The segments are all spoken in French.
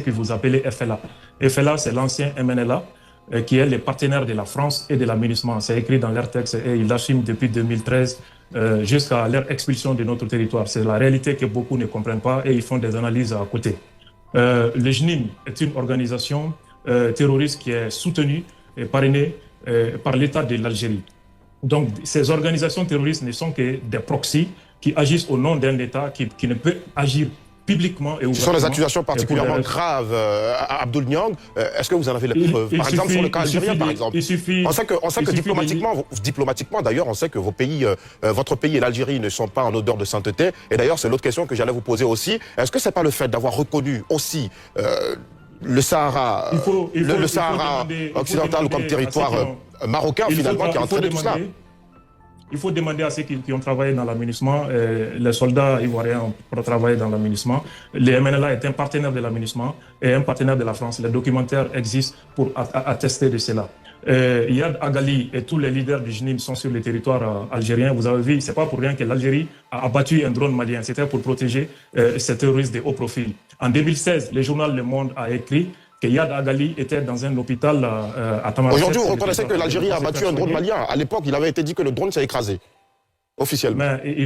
que vous appelez FLA. FLA, c'est l'ancien MNLA, qui est les partenaires de la France et de la MINUSMA. C'est écrit dans leur texte et ils l'assument depuis 2013 jusqu'à leur expulsion de notre territoire. C'est la réalité que beaucoup ne comprennent pas et ils font des analyses à côté. Le JNIM est une organisation terroriste qui est soutenue et parrainée par l'État de l'Algérie. Donc, ces organisations terroristes ne sont que des proxys qui agissent au nom d'un État qui ne peut agir publiquement et ouvertement. Ce sont des accusations particulièrement graves, Abdoul Niang. Est-ce que vous en avez les preuves? Par exemple, sur le cas algérien, par exemple. On sait que diplomatiquement, d'ailleurs, on sait que vos pays, votre pays et l'Algérie ne sont pas en odeur de sainteté. Et d'ailleurs, c'est l'autre question que j'allais vous poser aussi. Est-ce que c'est pas le fait d'avoir reconnu aussi le Sahara, le Sahara occidental comme territoire marocain, finalement, qui a entraîné tout cela? Il faut demander à ceux qui ont travaillé dans la MINUSMA, les soldats ivoiriens ont travaillé dans la MINUSMA. Le MNLA est un partenaire de la MINUSMA et un partenaire de la France. Les documentaires existent pour attester de cela. Yad Agali et tous les leaders du JNIM sont sur le territoire algérien. Vous avez vu, c'est pas pour rien que l'Algérie a abattu un drone malien. C'était pour protéger ces terroristes de haut profil. En 2016, le journal Le Monde a écrit que Yad Agali était dans un hôpital à Tamaracet. Aujourd'hui, vous reconnaissez que l'Algérie a abattu un drone malien. À l'époque, il avait été dit que le drone s'est écrasé, officiellement. Mais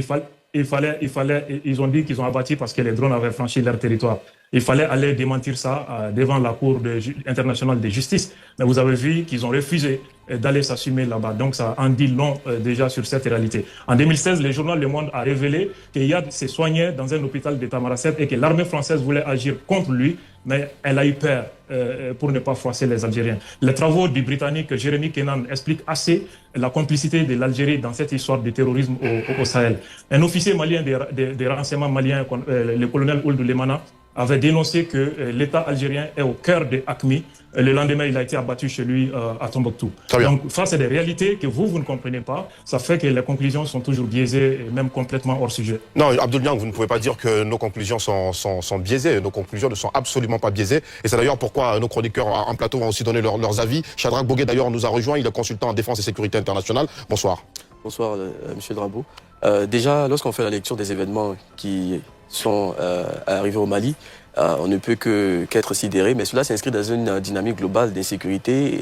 ils ont dit qu'ils ont abattu parce que les drones avaient franchi leur territoire. Il fallait aller démentir ça devant la Cour internationale de justice. Mais vous avez vu qu'ils ont refusé d'aller s'assumer là-bas. Donc ça en dit long déjà sur cette réalité. En 2016, le journal Le Monde a révélé que Yad se soignait dans un hôpital de Tamaracet et que l'armée française voulait agir contre lui, mais elle a eu peur pour ne pas froisser les Algériens. Les travaux du Britannique Jeremy Kennan expliquent assez la complicité de l'Algérie dans cette histoire de terrorisme au Sahel. Un officier malien des renseignements maliens, le colonel Ould Lemana, avait dénoncé que l'État algérien est au cœur de AQMI. Le lendemain, il a été abattu chez lui à Tombouctou. Donc, face à des réalités que vous ne comprenez pas, ça fait que les conclusions sont toujours biaisées et même complètement hors sujet. Non, Abdoul Niang, vous ne pouvez pas dire que nos conclusions sont biaisées. Nos conclusions ne sont absolument pas biaisées. Et c'est d'ailleurs pourquoi nos chroniqueurs en plateau vont aussi donner leurs avis. Shadrack Bogué, d'ailleurs, nous a rejoint. Il est consultant en défense et sécurité internationale. Bonsoir. Bonsoir, Monsieur Drabo. Déjà, lorsqu'on fait la lecture des événements qui sont arrivés au Mali, on ne peut qu'être sidéré, mais cela s'inscrit dans une dynamique globale d'insécurité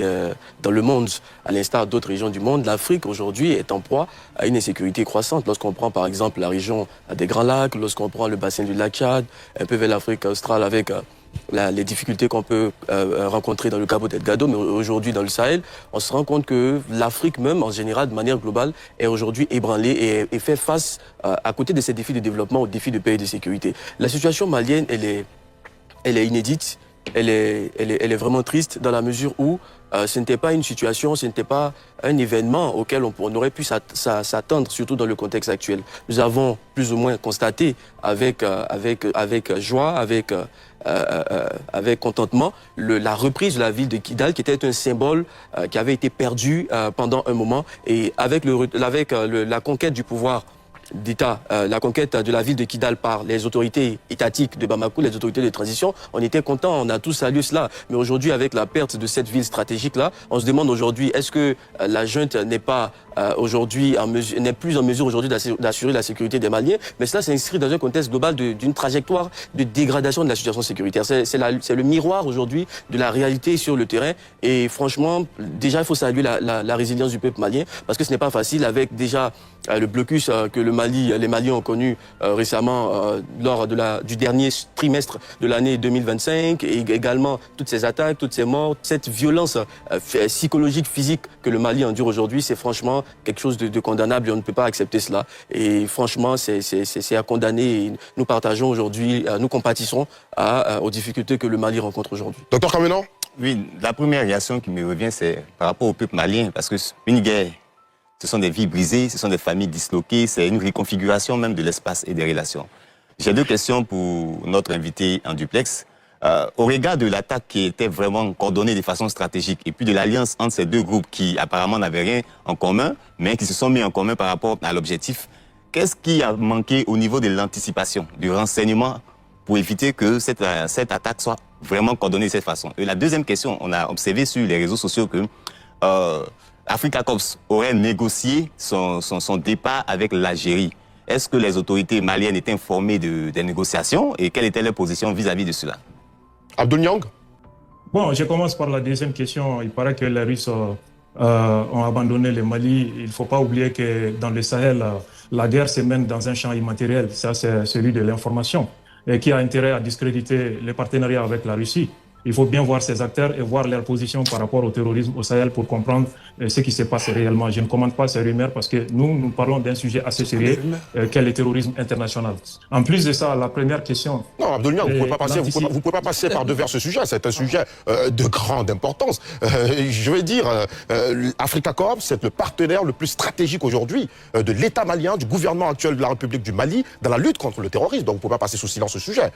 dans le monde. À l'instar d'autres régions du monde, l'Afrique aujourd'hui est en proie à une insécurité croissante. Lorsqu'on prend par exemple la région des Grands Lacs, lorsqu'on prend le bassin du lac Tchad, un peu vers l'Afrique australe avec les difficultés qu'on peut rencontrer dans le Cabo Delgado, mais aujourd'hui dans le Sahel, on se rend compte que l'Afrique même, en général, de manière globale, est aujourd'hui ébranlée et fait face, à côté de ces défis de développement, aux défis de paix et de sécurité. La situation malienne, elle est inédite, elle est vraiment triste dans la mesure où ce n'était pas une situation, ce n'était pas un événement auquel on aurait pu s'attendre, surtout dans le contexte actuel. Nous avons plus ou moins constaté avec joie, avec contentement, la reprise de la ville de Kidal, qui était un symbole qui avait été perdu pendant un moment. Et avec la conquête du pouvoir d'État, la conquête de la ville de Kidal par les autorités étatiques de Bamako, les autorités de transition, on était contents, on a tous salué cela. Mais aujourd'hui, avec la perte de cette ville stratégique-là, on se demande aujourd'hui, est-ce que la junte n'est pas n'est plus en mesure aujourd'hui d'assurer la sécurité des Maliens? Mais cela s'inscrit dans un contexte global d'une trajectoire de dégradation de la situation sécuritaire. C'est le miroir aujourd'hui de la réalité sur le terrain. Et franchement, déjà, il faut saluer la résilience du peuple malien, parce que ce n'est pas facile avec déjà le blocus que les Maliens ont connu récemment lors du dernier trimestre de l'année 2025, et également toutes ces attaques, toutes ces morts, cette violence psychologique, physique que le Mali endure aujourd'hui, c'est franchement quelque chose de condamnable et on ne peut pas accepter cela. Et franchement, c'est à condamner. Et nous partageons aujourd'hui, nous compatissons aux difficultés que le Mali rencontre aujourd'hui. Docteur Kamenan? Oui, la première réaction qui me revient, c'est par rapport au peuple malien, parce que une guerre, ce sont des vies brisées, ce sont des familles disloquées, c'est une reconfiguration même de l'espace et des relations. J'ai deux questions pour notre invité en duplex. Au regard de l'attaque qui était vraiment coordonnée de façon stratégique et puis de l'alliance entre ces deux groupes qui apparemment n'avaient rien en commun, mais qui se sont mis en commun par rapport à l'objectif, qu'est-ce qui a manqué au niveau de l'anticipation, du renseignement pour éviter que cette attaque soit vraiment coordonnée de cette façon? Et la deuxième question, on a observé sur les réseaux sociaux que Africa Corps aurait négocié son départ avec l'Algérie. Est-ce que les autorités maliennes étaient informées des négociations et quelle était leur position vis-à-vis de cela? Abdoul Niang? Bon, je commence par la deuxième question. Il paraît que les Russes ont abandonné le Mali. Il ne faut pas oublier que dans le Sahel, la guerre se mène dans un champ immatériel. Ça, c'est celui de l'information. Et qui a intérêt à discréditer les partenariats avec la Russie. Il faut bien voir ces acteurs et voir leur position par rapport au terrorisme au Sahel pour comprendre ce qui se passe réellement. Je ne commente pas ces rumeurs parce que nous parlons d'un sujet assez sérieux qu'est le terrorisme international. En plus de ça, la première question... Non, Abdoul Niang, vous ne pouvez pas passer par devers ce sujet. C'est un sujet de grande importance. Je veux dire, Africa Corps, c'est le partenaire le plus stratégique aujourd'hui de l'État malien, du gouvernement actuel de la République du Mali, dans la lutte contre le terrorisme. Donc vous ne pouvez pas passer sous silence ce sujet.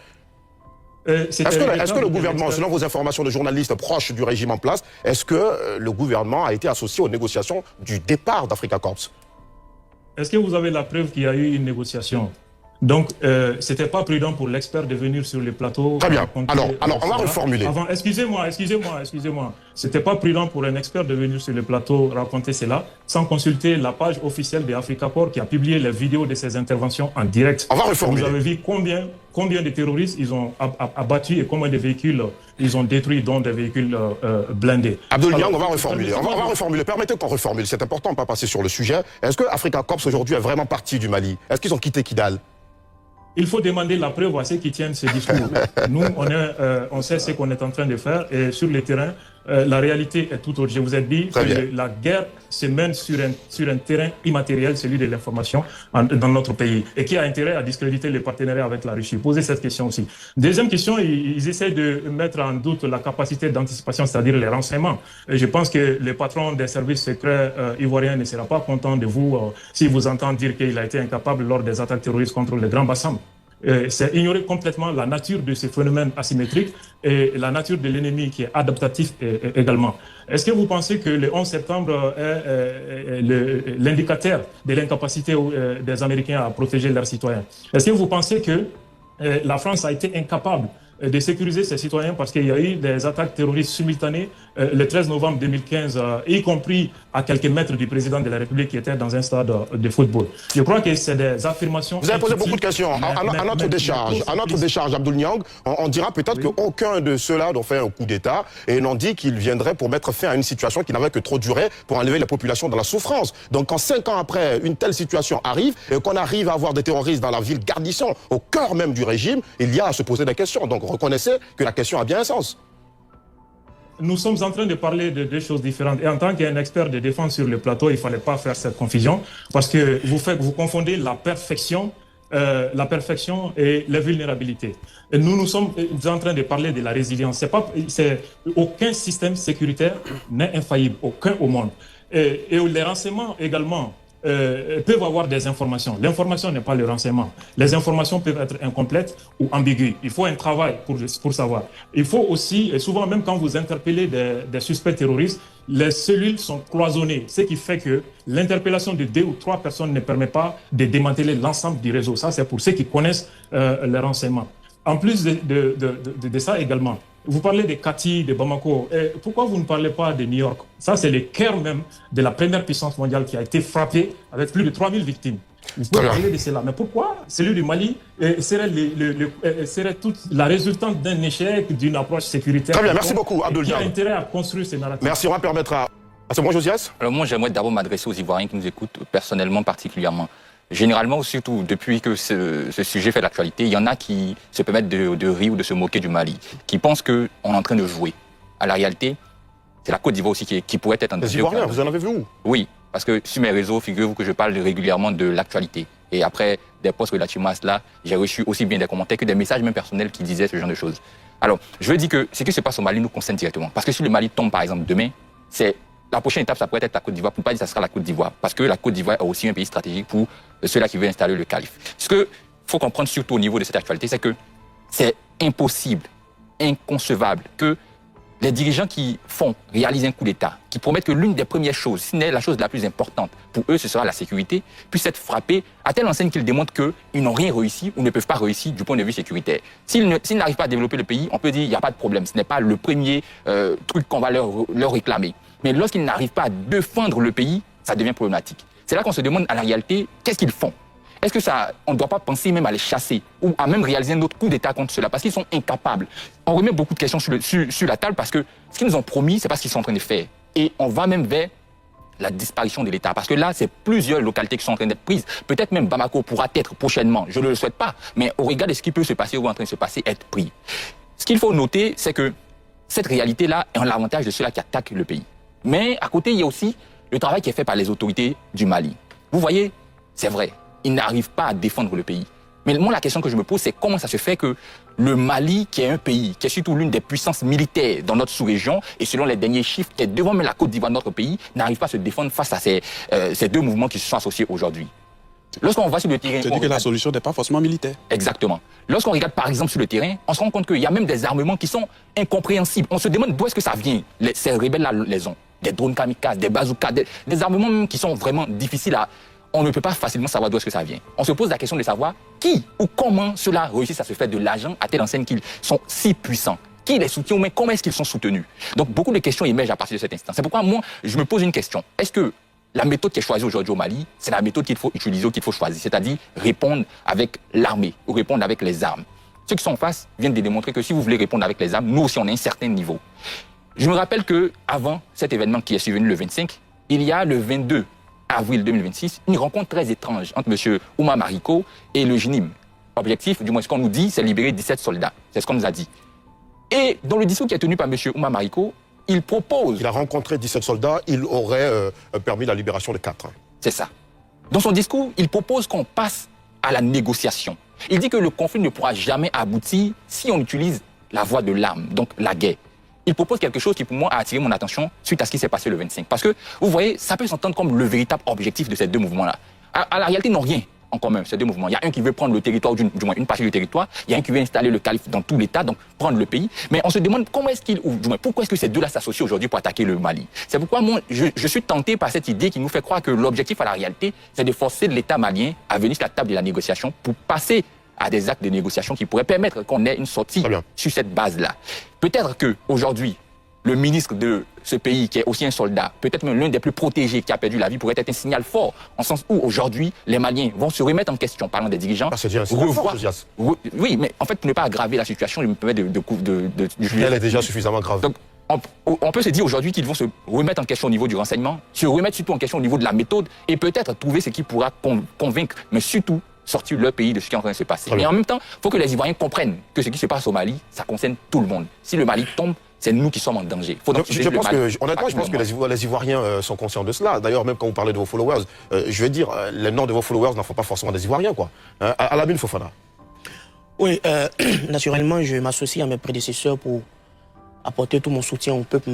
Est-ce que le gouvernement, selon vos informations de journalistes proches du régime en place, est-ce que le gouvernement a été associé aux négociations du départ d'Africa Corps? Est-ce que vous avez la preuve qu'il y a eu une négociation? Donc, c'était pas prudent pour l'expert de venir sur le plateau. Très bien. Alors, on va reformuler. Excusez-moi. C'était pas prudent pour un expert de venir sur le plateau raconter cela sans consulter la page officielle de Africa Corps qui a publié les vidéos de ses interventions en direct. On va reformuler. Vous avez vu combien de terroristes ils ont abattu et combien de véhicules ils ont détruits, dont des véhicules blindés. Abdoul Niang, on va reformuler. On va reformuler. Permettez qu'on reformule. C'est important de ne pas passer sur le sujet. Est-ce que Africa Corps aujourd'hui est vraiment parti du Mali? Est-ce qu'ils ont quitté Kidal? Il faut demander la preuve à ceux qui tiennent ce discours. Nous, on sait ce qu'on est en train de faire et sur le terrain, la réalité est tout autre. Je vous ai dit que la guerre se mène sur un terrain immatériel, celui de l'information dans notre pays et qui a intérêt à discréditer les partenariats avec la Russie. Posez cette question aussi. Deuxième question, ils essaient de mettre en doute la capacité d'anticipation, c'est-à-dire les renseignements. Et je pense que le patron des services secrets ivoiriens ne sera pas content de vous si vous entendez dire qu'il a été incapable lors des attaques terroristes contre le Grand Bassam. C'est ignorer complètement la nature de ces phénomènes asymétriques et la nature de l'ennemi qui est adaptatif également. Est-ce que vous pensez que le 11 septembre est l'indicateur de l'incapacité des Américains à protéger leurs citoyens? Est-ce que vous pensez que la France a été incapable de sécuriser ses citoyens parce qu'il y a eu des attaques terroristes simultanées le 13 novembre 2015, y compris à quelques mètres du président de la République qui était dans un stade de football. Je crois que c'est des affirmations... Vous avez posé beaucoup de questions. À notre décharge, Abdoul Niang, on dira peut-être qu'aucun de ceux-là n'ont fait un coup d'État et n'ont dit qu'ils viendraient pour mettre fin à une situation qui n'avait que trop duré pour enlever la population dans la souffrance. Donc quand 5 ans après, une telle situation arrive et qu'on arrive à avoir des terroristes dans la ville garnison, au cœur même du régime, il y a à se poser des questions. Donc reconnaissez que la question a bien un sens. Nous sommes en train de parler de deux choses différentes. Et en tant qu'un expert de défense sur le plateau, il ne fallait pas faire cette confusion parce que vous confondez la perfection et la vulnérabilité. Et nous sommes en train de parler de la résilience. Aucun système sécuritaire n'est infaillible, aucun au monde. Et les renseignements également peuvent avoir des informations. L'information n'est pas le renseignement. Les informations peuvent être incomplètes ou ambiguës. Il faut un travail pour savoir. Il faut aussi, et souvent même quand vous interpellez des suspects terroristes, les cellules sont cloisonnées, ce qui fait que l'interpellation de 2 ou 3 personnes ne permet pas de démanteler l'ensemble du réseau. Ça, c'est pour ceux qui connaissent les renseignements. En plus de ça également, vous parlez de Kati, de Bamako. Pourquoi vous ne parlez pas de New York? Ça, c'est le cœur même de la première puissance mondiale qui a été frappée avec plus de 3000 victimes. Vous pouvez parler de cela. Mais pourquoi celui du Mali serait toute la résultante d'un échec, d'une approche sécuritaire? Très bien, merci beaucoup, Abdoul Niang. Qui a intérêt à construire ces narratifs. Merci, on va permettre à... C'est bon, Josias? Alors moi, j'aimerais d'abord m'adresser aux Ivoiriens qui nous écoutent, personnellement particulièrement. Généralement, surtout depuis que ce sujet fait l'actualité, il y en a qui se permettent de rire ou de se moquer du Mali, qui pensent qu'on est en train de jouer. À la réalité, c'est la Côte d'Ivoire aussi qui pourrait être en train de jouer. Les Ivoiriens, vous en avez vu où? Oui, parce que sur mes réseaux, figurez-vous que je parle régulièrement de l'actualité. Et après des posts relativement à cela, j'ai reçu aussi bien des commentaires que des messages même personnels qui disaient ce genre de choses. Alors, je veux dire que ce qui se passe au Mali nous concerne directement. Parce que si le Mali tombe, par exemple, demain, la prochaine étape, ça pourrait être la Côte d'Ivoire, pour ne pas dire que ça sera la Côte d'Ivoire. Parce que la Côte d'Ivoire est aussi un pays stratégique pour ceux-là qui veulent installer le calife. Ce qu'il faut comprendre surtout au niveau de cette actualité, c'est que c'est impossible, inconcevable que les dirigeants qui réalisent un coup d'État, qui promettent que l'une des premières choses, si ce n'est la chose la plus importante pour eux, ce sera la sécurité, puissent être frappés à telle enseigne qu'ils démontrent qu'ils n'ont rien réussi ou ne peuvent pas réussir du point de vue sécuritaire. S'ils n'arrivent pas à développer le pays, on peut dire qu'il n'y a pas de problème. Ce n'est pas le premier truc qu'on va leur réclamer. Mais lorsqu'ils n'arrivent pas à défendre le pays, ça devient problématique. C'est là qu'on se demande à la réalité, qu'est-ce qu'ils font? Est-ce que ça, on ne doit pas penser même à les chasser ou à même réaliser un autre coup d'État contre cela parce qu'ils sont incapables? On remet beaucoup de questions sur la table parce que ce qu'ils nous ont promis, c'est pas ce qu'ils sont en train de faire. Et on va même vers la disparition de l'État. Parce que là, c'est plusieurs localités qui sont en train d'être prises. Peut-être même Bamako pourra être prochainement, je ne le souhaite pas, mais au regard de ce qui peut se passer ou en train de se passer, être pris. Ce qu'il faut noter, c'est que cette réalité-là est en l'avantage de ceux-là qui attaquent le pays. Mais à côté, il y a aussi le travail qui est fait par les autorités du Mali. Vous voyez, c'est vrai, ils n'arrivent pas à défendre le pays. Mais moi, la question que je me pose, c'est comment ça se fait que le Mali, qui est un pays, qui est surtout l'une des puissances militaires dans notre sous-région, et selon les derniers chiffres, qui est devant même la Côte d'Ivoire, notre pays, n'arrive pas à se défendre face à ces deux mouvements qui se sont associés aujourd'hui. Lorsqu'on va sur le terrain... C'est-à-dire que la solution n'est pas forcément militaire. Exactement. Lorsqu'on regarde par exemple sur le terrain, on se rend compte qu'il y a même des armements qui sont incompréhensibles. On se demande d'où est-ce que ça vient, ces rebelles-là les ont. Des drones kamikazes, des bazookas, des armements même qui sont vraiment difficiles à... On ne peut pas facilement savoir d'où est-ce que ça vient. On se pose la question de savoir qui ou comment cela réussit à se faire de l'argent à telle enseigne qu'ils sont si puissants. Qui les soutient, mais comment est-ce qu'ils sont soutenus? Donc beaucoup de questions émergent à partir de cet instant. C'est pourquoi moi, je me pose une question. Est-ce que la méthode qui est choisie aujourd'hui au Mali, c'est la méthode qu'il faut utiliser ou qu'il faut choisir, c'est-à-dire répondre avec l'armée ou répondre avec les armes? Ceux qui sont en face viennent de démontrer que si vous voulez répondre avec les armes, nous aussi on a un certain niveau. Je me rappelle qu'avant cet événement qui est survenu le 25, il y a le 22 avril 2026, une rencontre très étrange entre M. Oumar Mariko et le JNIM. Objectif, du moins ce qu'on nous dit, c'est libérer 17 soldats. C'est ce qu'on nous a dit. Et dans le discours qui est tenu par M. Oumar Mariko, il propose... Il a rencontré 17 soldats, il aurait permis la libération de 4. C'est ça. Dans son discours, il propose qu'on passe à la négociation. Il dit que le conflit ne pourra jamais aboutir si on utilise la voie de l'arme, donc la guerre. Il propose quelque chose qui, pour moi, a attiré mon attention suite à ce qui s'est passé le 25. Parce que, vous voyez, ça peut s'entendre comme le véritable objectif de ces deux mouvements-là. À la réalité, ils n'ont rien en commun, ces deux mouvements. Il y a un qui veut prendre le territoire, du moins une partie du territoire. Il y a un qui veut installer le calife dans tout l'État, donc prendre le pays. Mais on se demande comment est-ce qu'ils, ou du moins, pourquoi est-ce que ces deux-là s'associent aujourd'hui pour attaquer le Mali? C'est pourquoi moi, je suis tenté par cette idée qui nous fait croire que l'objectif à la réalité, c'est de forcer l'État malien à venir sur la table de la négociation pour passer à des actes de négociation qui pourraient permettre qu'on ait une sortie sur cette base-là. Peut-être qu'aujourd'hui, le ministre de ce pays, qui est aussi un soldat, peut-être même l'un des plus protégés qui a perdu la vie, pourrait être un signal fort, en sens où aujourd'hui, les Maliens vont se remettre en question, parlant des dirigeants. C'est déjà un signal fort, oui, mais en fait, pour ne pas aggraver la situation, je me permets Elle est déjà suffisamment grave. Donc, on peut se dire aujourd'hui qu'ils vont se remettre en question au niveau du renseignement, se remettre surtout en question au niveau de la méthode, et peut-être trouver ce qui pourra convaincre, mais surtout sortir leur pays de ce qui est en train de se passer. Et en même temps, il faut que les Ivoiriens comprennent que ce qui se passe au Mali, ça concerne tout le monde. Si le Mali tombe, c'est nous qui sommes en danger. Honnêtement, je pense que les Ivoiriens sont conscients de cela. D'ailleurs, même quand vous parlez de vos followers, je vais dire, les noms de vos followers n'en font pas forcément des Ivoiriens, quoi. Alamine Fofana. Oui, naturellement, je m'associe à mes prédécesseurs pour apporter tout mon soutien au peuple.